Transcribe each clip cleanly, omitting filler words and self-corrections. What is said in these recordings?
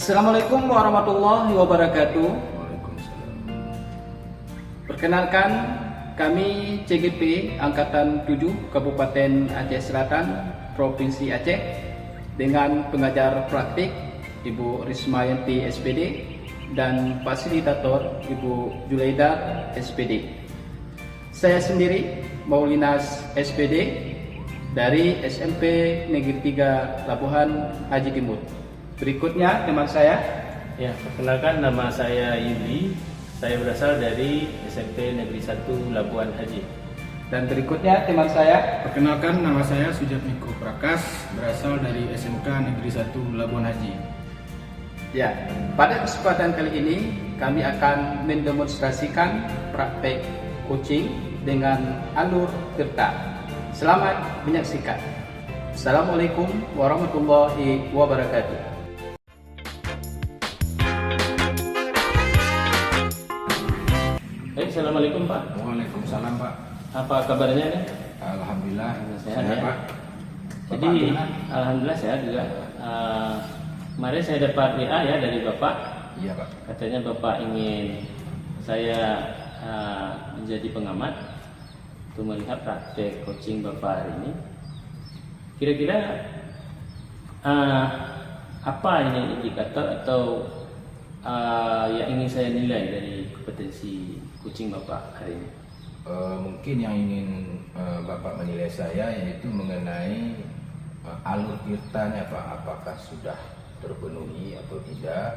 Assalamualaikum warahmatullahi wabarakatuh. Waalaikumsalam. Perkenalkan, kami CGP Angkatan 7 Kabupaten Aceh Selatan, Provinsi Aceh, dengan pengajar praktik Ibu Rismayanti SPD dan fasilitator Ibu Julaidar SPD. Saya sendiri Maulinas SPD dari SMP Negeri 3 Labuhan Haji Timur. Berikutnya teman saya. Ya, perkenalkan, nama saya Yudi. Saya berasal dari SMP Negeri 1 Labuan Haji. Dan berikutnya teman saya. Perkenalkan, nama saya Sujatmiko Prakas, berasal dari SMK Negeri 1 Labuan Haji. Ya, pada kesempatan kali ini kami akan mendemonstrasikan praktek coaching dengan alur tirta. Selamat menyaksikan. Assalamualaikum warahmatullahi wabarakatuh. Baik, assalamualaikum Pak. Waalaikumsalam Pak. Apa kabarnya nih? Alhamdulillah Sehat, sehat ya? Pak. Jadi, alhamdulillah sehat juga. Kemarin saya dapat WA ya dari Bapak. Iya Pak. Katanya Bapak ingin saya menjadi pengamat untuk melihat praktek coaching Bapak hari ini. Kira-kira apa ini indikator atau yang ingin saya nilai dari kompetensi coaching Bapak hari ini? Mungkin yang ingin Bapak menilai saya yaitu mengenai alur tirtanya Pak, apakah sudah terpenuhi atau tidak,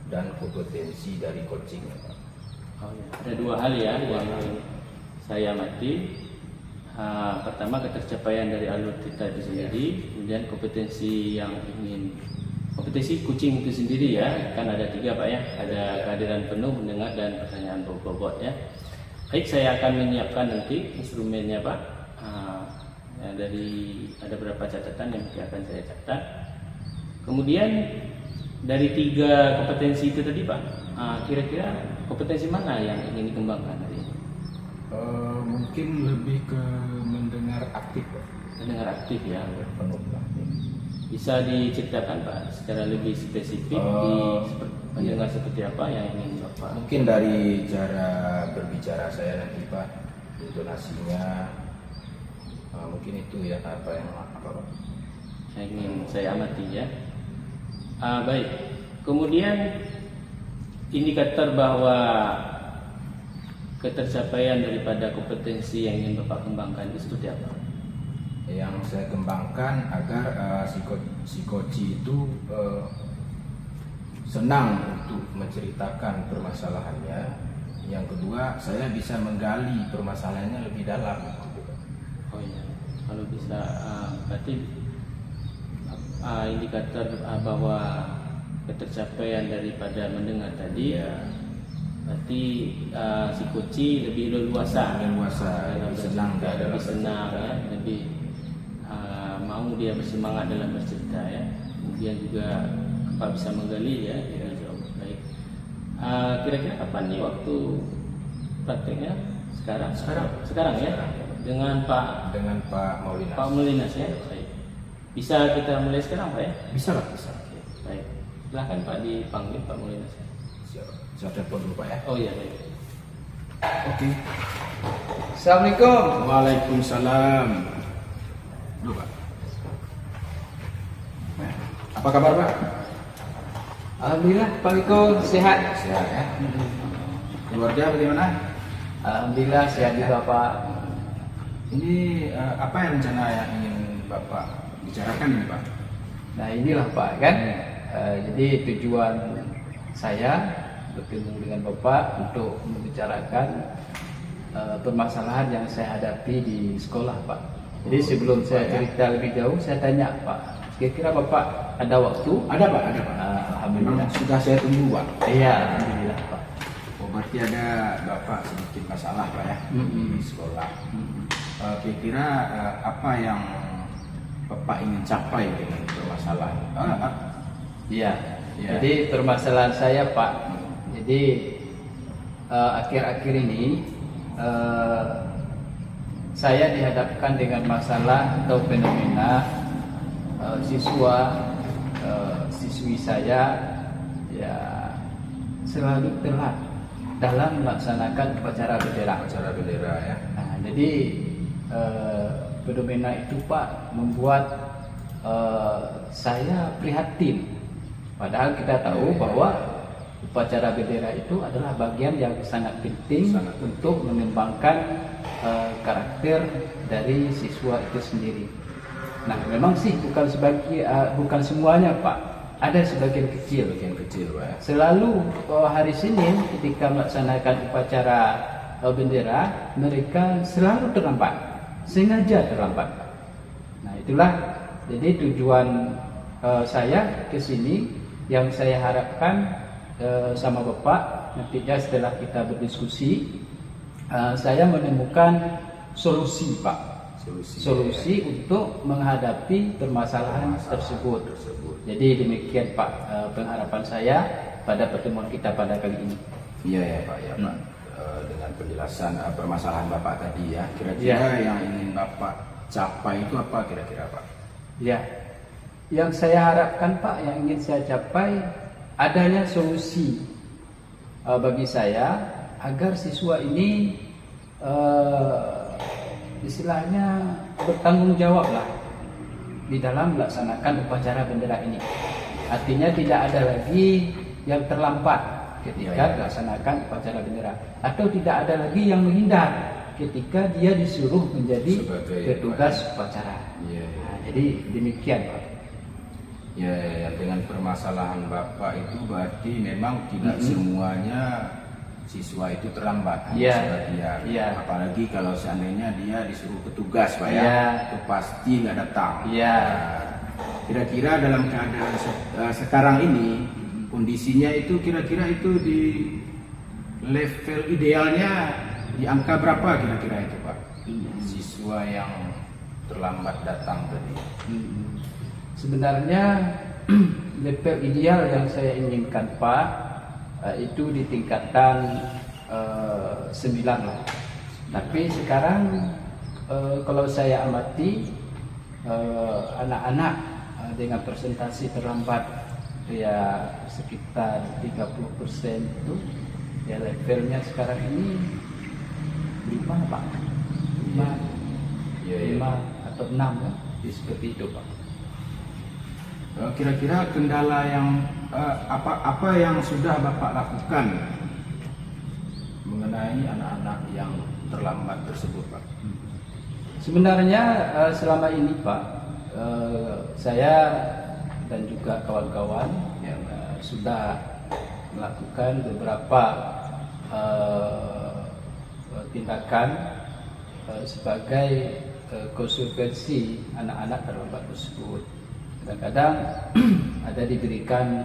dan kompetensi dari coachingnya Pak. Oh, ya. Ada dua hal ya yang saya amati. Pertama, ketercapaian dari alur tirta itu sendiri, kemudian kompetensi coaching itu sendiri ya. Kan ada tiga Pak ya, ada kehadiran penuh, mendengar, dan pertanyaan bobot ya. Baik, saya akan menyiapkan nanti instrumennya Pak. Ya, ada beberapa catatan yang akan saya catat. Kemudian dari tiga kompetensi itu tadi Pak, kira-kira kompetensi mana yang ingin dikembangkan hari ini? Mungkin lebih ke mendengar aktif Pak. Mendengar aktif ya. Penuh Pak. Bisa diceritakan Pak secara lebih spesifik mendengar seperti apa yang ingin Bapak? Mungkin dari cara berbicara saya nanti Pak, intonasinya, mungkin itu ya apa Pak? Saya amati ya. Baik. Kemudian indikator bahwa ketercapaian daripada kompetensi yang ingin Bapak kembangkan itu seperti apa? Yang saya kembangkan agar si coach itu senang untuk menceritakan permasalahannya. Yang kedua, saya bisa menggali permasalahannya lebih dalam. Oh iya, kalau bisa berarti indikator bahwa ketercapaian daripada mendengar tadi ya, berarti si coach lebih leluasa, lebih senang lebih senang ya, lebih mau dia bersemangat dalam bercerita ya. Kemudian juga Bapak bisa menggali ya. Baik. Kira-kira kapan nih waktu prakteknya? Sekarang ya. Dengan Pak Maulinas. Pak Maulinas ya. Baik. Bisa kita mulai sekarang Pak ya? Bisa Pak, bisa. Oke, baik. Silahkan Pak dipanggil Pak Maulinas. Siap. Saya telepon dulu Pak ya. Oh iya baik. Oke. Assalamualaikum. Waalaikumsalam. Dulu Pak. Apa kabar Pak? Alhamdulillah Pak Miko sehat. Sehat ya. Keluarga bagaimana? Alhamdulillah sehat juga Pak. Ini apa yang rencana yang ingin Bapak bicarakan ini Pak? Nah inilah Pak kan. Jadi tujuan saya bertemu dengan Bapak untuk membicarakan permasalahan yang saya hadapi di sekolah Pak. Jadi sebelum saya cerita lebih jauh, saya tanya Pak, kira-kira Bapak ada waktu? Ada Pak, ada Pak. Alhamdulillah. Memang sudah saya tunggu Pak. Iya, alhamdulillah Pak. Oh, berarti ada Bapak sedikit masalah Pak ya di sekolah. Kira-kira apa yang Bapak ingin capai dengan permasalahan? Iya. Ya. Jadi permasalahan saya Pak, jadi akhir-akhir ini saya dihadapkan dengan masalah atau fenomena siswi saya ya selalu telat dalam melaksanakan upacara bendera. Upacara bendera ya. Nah, jadi fenomena itu Pak membuat saya prihatin. Padahal kita tahu bahwa upacara bendera itu adalah bagian yang sangat penting untuk mengembangkan karakter dari siswa itu sendiri. Nah, memang sih bukan semuanya Pak. Ada sebagian kecil. Pak. Selalu hari Senin ketika melaksanakan upacara bendera, mereka selalu terlambat, sengaja terlambat. Nah, itulah jadi tujuan saya ke sini yang saya harapkan sama Bapak nantinya setelah kita berdiskusi, saya menemukan solusi Pak. Solusi untuk menghadapi permasalahan tersebut. Jadi demikian Pak pengharapan saya pada pertemuan kita pada kali ini. Iya ya Pak ya Pak. Dengan penjelasan permasalahan Bapak tadi ya, kira-kira yang ingin Bapak capai itu apa kira-kira Pak? Ya, yang saya harapkan Pak, yang ingin saya capai adanya solusi bagi saya agar siswa ini istilahnya bertanggung jawab lah di dalam melaksanakan upacara bendera ini. Artinya tidak ada lagi yang terlambat ketika melaksanakan upacara bendera, atau tidak ada lagi yang menghindar ketika dia disuruh menjadi petugas upacara. Nah, jadi demikian Pak. Ya, dengan permasalahan Bapak itu berarti memang tidak semuanya siswa itu terlambat, sebagian. Apalagi kalau seandainya dia disuruh petugas Pak ya, itu pasti nggak datang. Kira-kira dalam keadaan sekarang ini kondisinya itu kira-kira itu di level idealnya di angka berapa kira-kira itu Pak? Siswa yang terlambat datang tadi. Sebenarnya level ideal yang saya inginkan Pak itu di tingkatan 9 lah. Tapi sekarang kalau saya amati anak-anak dengan presentasi terlambat ya sekitar 30% itu ya levelnya sekarang ini 5 Pak. 5 atau 6 ya, seperti itu Pak. Kira-kira kendala yang apa yang sudah Bapak lakukan mengenai anak-anak yang terlambat tersebut Pak? Sebenarnya selama ini Pak, saya dan juga kawan-kawan yang sudah melakukan beberapa tindakan sebagai konsekuensi anak-anak terlambat tersebut. Kadang-kadang ada diberikan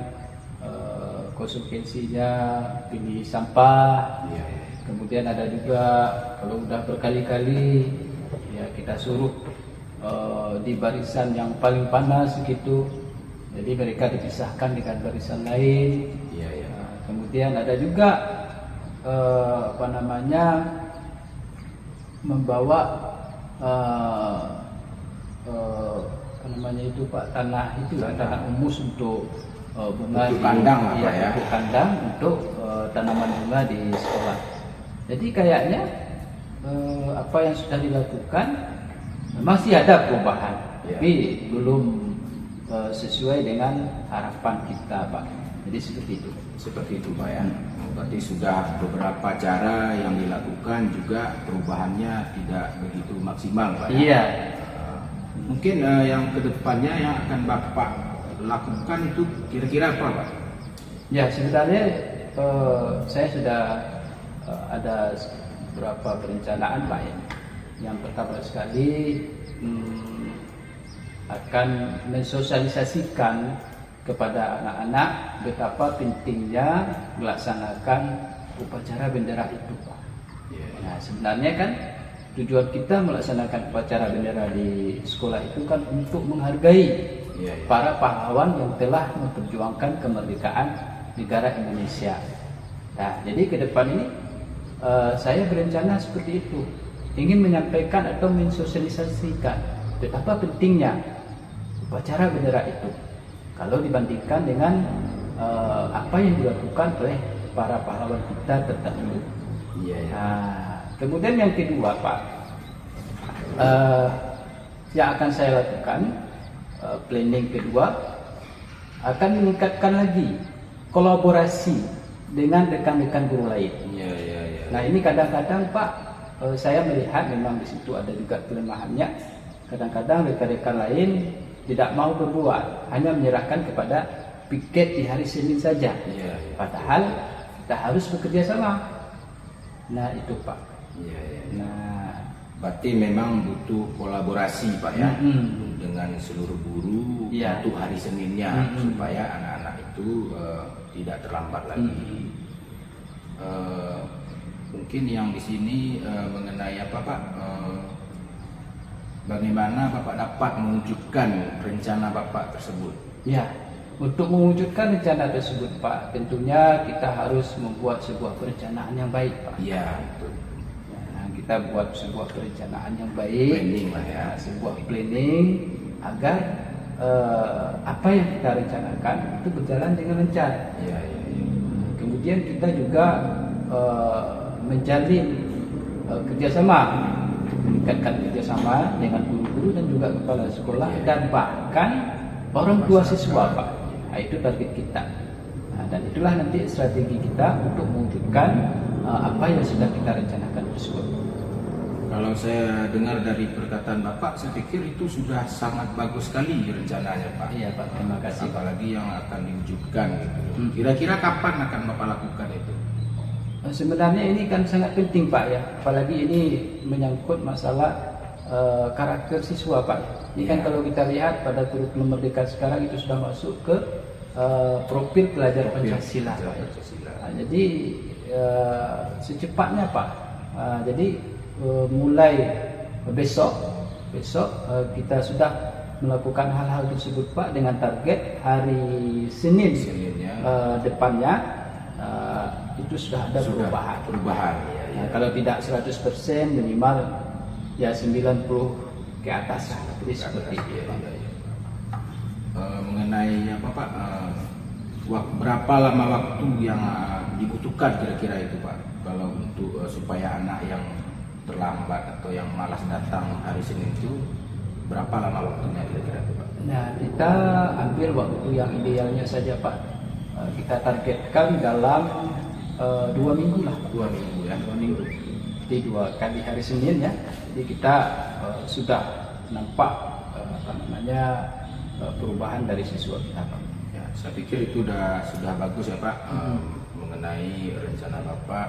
konsekuensinya pilih sampah, kemudian ada juga kalau udah berkali-kali ya kita suruh di barisan yang paling panas gitu, jadi mereka dipisahkan dengan barisan lain. Kemudian ada juga membawa itu Pak, tanah humus untuk bunga untuk kandang untuk kandang untuk tanaman bunga di sekolah. Jadi kayaknya apa yang sudah dilakukan masih ada perubahan, tapi belum sesuai dengan harapan kita Pak. Jadi seperti itu Pak ya. Berarti sudah beberapa cara yang dilakukan juga perubahannya tidak begitu maksimal Pak ya. Mungkin yang kedepannya yang akan Bapak lakukan itu kira-kira apa Pak? Ya sebenarnya saya sudah ada beberapa perencanaan Pak ya. Yang pertama sekali akan mensosialisasikan kepada anak-anak betapa pentingnya melaksanakan upacara bendera itu Pak. Nah sebenarnya kan tujuan kita melaksanakan upacara bendera di sekolah itu kan untuk menghargai para pahlawan yang telah memperjuangkan kemerdekaan negara Indonesia. Nah, jadi ke depan ini saya berencana seperti itu, ingin menyampaikan atau mensosialisasikan betapa pentingnya upacara bendera itu kalau dibandingkan dengan apa yang dilakukan oleh para pahlawan kita terdahulu. Iya, ya. Nah, kemudian yang kedua Pak, yang akan saya lakukan, planning kedua, akan meningkatkan lagi kolaborasi dengan rekan-rekan guru lain. Iya, iya, iya. Nah ini kadang-kadang Pak, saya melihat memang di situ ada juga kelemahannya. Kadang-kadang rekan-rekan lain tidak mau berbuat, hanya menyerahkan kepada piket di hari Senin saja. Iya, iya. Padahal kita harus bekerja sama. Nah itu Pak. Iya, iya. Nah, Berarti memang butuh kolaborasi Pak ya, Mm-mm. dengan seluruh guru Iya. untuk hari Seninnya, Mm-mm. supaya anak-anak itu tidak terlambat lagi. Mungkin yang di sini mengenai apa Pak, bagaimana Bapak dapat mewujudkan rencana Bapak tersebut? ya, untuk mewujudkan rencana tersebut Pak, tentunya kita harus membuat sebuah perencanaan yang baik Pak. Iya, betul. Nah, kita buat sebuah perencanaan yang baik, Planning lah ya. sebuah planning agar apa yang kita rencanakan itu berjalan dengan lancar. Iya, iya, iya. Kemudian kita juga menjalin kerjasama, meningkatkan kerjasama dengan guru-guru dan juga kepala sekolah dan bahkan orang tua siswa Pak. Nah, itu target kita. Nah, dan itulah nanti strategi kita untuk mewujudkan apa yang sudah kita rencanakan tersebut. Kalau saya dengar dari perkataan Bapak, saya pikir itu sudah sangat bagus sekali rencananya Pak. Iya Pak, terima kasih. Apalagi yang akan diwujudkan gitu. Kira-kira kapan akan Bapak lakukan itu? Sebenarnya ini kan sangat penting Pak ya, apalagi ini menyangkut masalah karakter siswa Pak. Ini kan kalau kita lihat pada kurikulum Merdeka sekarang itu sudah masuk ke profil pelajar Pancasila Pak. Nah, jadi secepatnya Pak. Jadi mulai besok kita sudah melakukan hal-hal tersebut Pak, dengan target hari Senin Seninnya depannya itu sudah ada perubahan. Ya, ya. Nah, kalau tidak 100% minimal ya 90 ke atas lah. Jadi seperti itu. Ya, ya, ya. Mengenai apa Pak, berapa lama waktu yang dibutuhkan kira-kira itu Pak, kalau untuk supaya anak yang terlambat atau yang malas datang hari Senin itu, berapa lama waktunya kira-kira itu Pak? Nah, kita ambil waktu yang idealnya saja Pak. Kita targetkan dalam 2 minggu lah. 2 minggu ya. 2 minggu. Jadi 2 kali hari Senin ya. Jadi kita sudah nampak perubahan dari siswa kita Pak. Ya, saya pikir itu sudah bagus ya Pak, mengenai rencana Bapak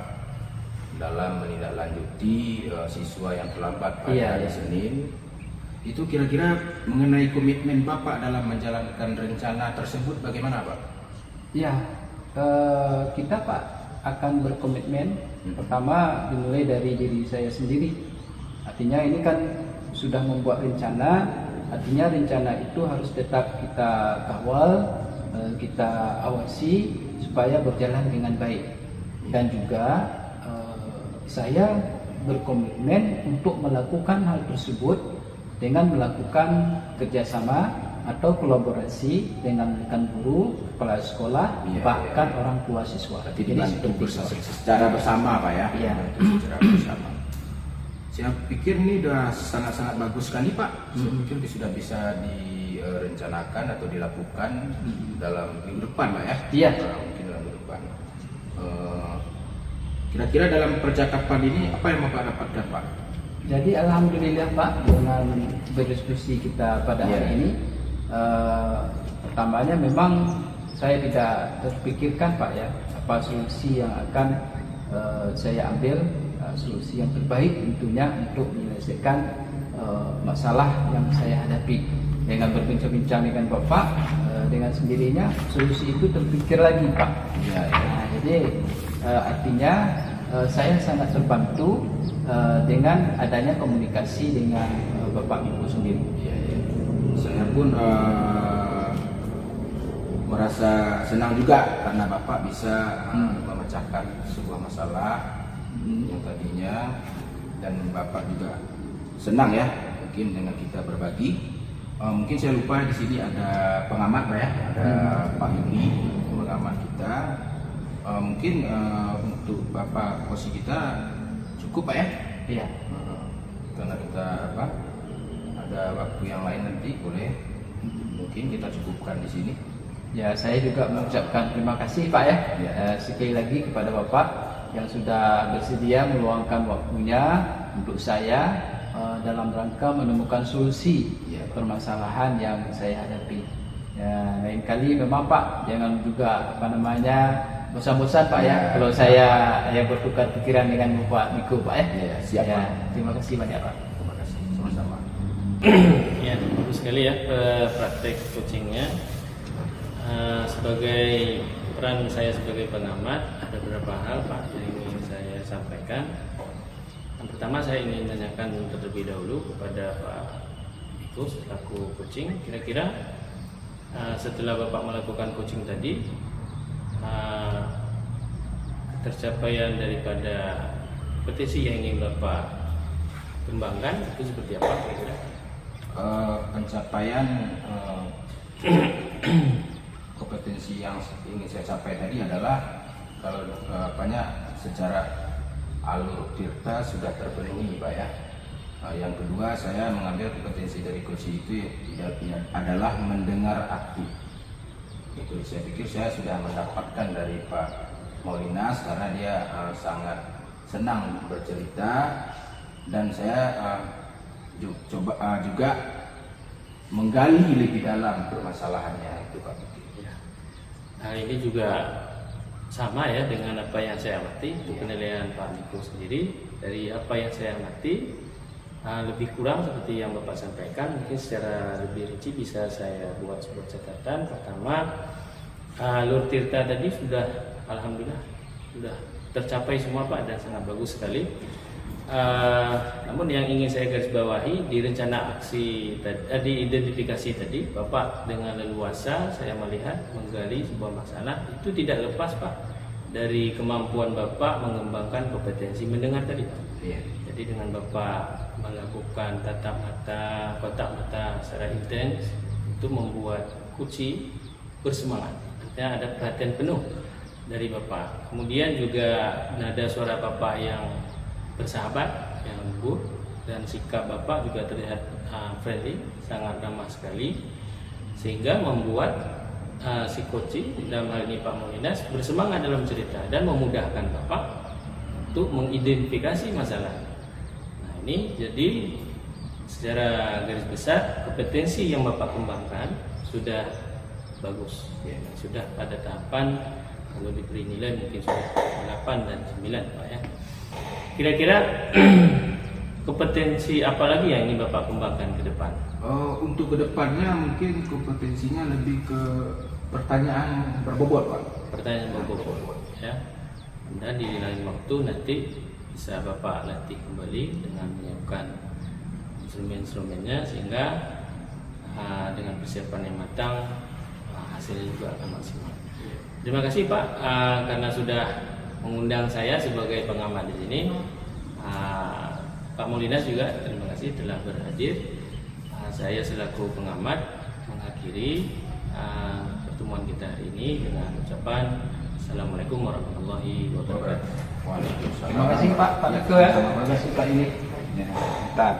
dalam menindaklanjuti siswa yang terlambat pada hari Senin. Itu kira-kira mengenai komitmen Bapak dalam menjalankan rencana tersebut bagaimana Pak? Ya, kita Pak akan berkomitmen. Pertama dimulai dari diri saya sendiri. Artinya ini kan sudah membuat rencana, artinya rencana itu harus tetap kita kawal, kita awasi supaya berjalan dengan baik. Dan juga saya berkomitmen untuk melakukan hal tersebut dengan melakukan kerjasama atau kolaborasi dengan rekan guru, kepala sekolah, bahkan orang tua siswa. Berarti dibantu secara bersama Pak ya? Iya. Secara bersama. Saya pikir ini sudah sangat-sangat bagus sekali Pak. Saya pikir ini sudah bisa direncanakan atau dilakukan dalam minggu depan Pak ya? Iya. Mungkin dalam minggu depan. Kira-kira dalam percakapan ini apa yang Bapak dapatkan Pak? Jadi alhamdulillah Pak, dengan berdiskusi kita pada hari ini, pertamanya memang saya tidak terpikirkan Pak ya, apa solusi yang akan saya ambil, solusi yang terbaik tentunya untuk menyelesaikan masalah yang saya hadapi. Dengan berbincang-bincang dengan Bapak, dengan sendirinya solusi itu terpikir lagi Pak. Ya, ya. Nah, jadi artinya saya sangat terbantu dengan adanya komunikasi dengan Bapak Ibu sendiri. Ya, ya. Saya pun merasa senang juga karena Bapak bisa memecahkan sebuah masalah yang tadinya, dan Bapak juga senang ya mungkin dengan kita berbagi. Mungkin saya lupa di sini ada pengamat Pak ya, ada Pak Yuni. Terima pengamat kita. Mungkin untuk Bapak Kosi kita cukup Pak ya? Iya. Karena kita ada waktu yang lain nanti boleh mungkin kita cukupkan di sini. Ya, saya juga mengucapkan terima kasih Pak ya, Ya. sekali lagi kepada Bapak yang sudah bersedia meluangkan waktunya untuk saya dalam rangka menemukan solusi Ya. permasalahan yang saya hadapi. Ya, lain kali memang Pak jangan juga bosan-bosan Pak ya, kalau saya bertukar pikiran dengan Bapak Niko Pak ya. Ya, siap, Ya, Pak. terima kasih banyak Pak. Terima kasih sama-sama. Ya, bagus sekali ya praktek coachingnya. Sebagai peran saya sebagai pengamat, ada beberapa hal Pak yang ingin saya sampaikan. Yang pertama, saya ingin menanyakan terlebih dahulu kepada Pak Iko selaku coaching, kira-kira setelah Bapak melakukan coaching tadi, tercapaian daripada kompetensi yang ingin Bapak kembangkan itu seperti apa kira-kira? Pencapaian kompetensi yang ingin saya capai tadi adalah kalau secara alur tirta sudah terpenuhi Pak ya. Yang kedua, saya mengambil kompetensi dari coach itu adalah mendengar aktif. Itu saya pikir saya sudah mendapatkan dari Pak Maulinas karena dia sangat senang bercerita dan saya coba juga menggali lebih dalam permasalahannya itu Pak. Nah, ini juga sama ya dengan apa yang saya amati. Untuk penilaian Pak Niko sendiri, dari apa yang saya amati lebih kurang seperti yang Bapak sampaikan. Mungkin secara lebih rinci bisa saya buat sebuah catatan. Pertama, alur tirta tadi sudah alhamdulillah sudah tercapai semua Pak, dan sangat bagus sekali. Namun yang ingin saya garis bawahi di rencana aksi di identifikasi tadi, Bapak dengan leluasa saya melihat menggali sebuah masalah itu tidak lepas Pak dari kemampuan Bapak mengembangkan kompetensi mendengar tadi Pak. Iya. Jadi dengan Bapak melakukan tatap mata, kontak mata secara intens itu membuat kunci bersemangat. Artinya ada perhatian penuh dari Bapak. Kemudian juga nada suara Bapak yang bersahabat, yang lembut, dan sikap Bapak juga terlihat friendly, sangat ramah sekali, sehingga membuat si coaching, dalam hal ini Pak Maulinas, bersemangat dalam cerita dan memudahkan Bapak untuk mengidentifikasi masalah. Nah, ini jadi secara garis besar kompetensi yang Bapak kembangkan sudah bagus, ya, sudah pada tahapan kalau diberi nilai mungkin sudah 8 dan 9 Pak ya. Kira-kira kompetensi apa lagi yang ingin Bapak kembangkan ke depan? Untuk kedepannya mungkin kompetensinya lebih ke pertanyaan berbobot Pak. Pertanyaan berbobot ya. Dan di lain waktu nanti bisa Bapak latih kembali dengan menyiapkan instrumen-instrumennya sehingga dengan persiapan yang matang hasilnya juga akan maksimal. Terima kasih Pak karena sudah mengundang saya sebagai pengamat di sini. Pak Maulinas juga terima kasih telah berhadir. Saya selaku pengamat mengakhiri pertemuan kita hari ini dengan ucapan Assalamualaikum warahmatullahi wabarakatuh. Waalaikumsalam. Terima kasih Pak Niko ya. Terima kasih Pak ini. Ya, mantap.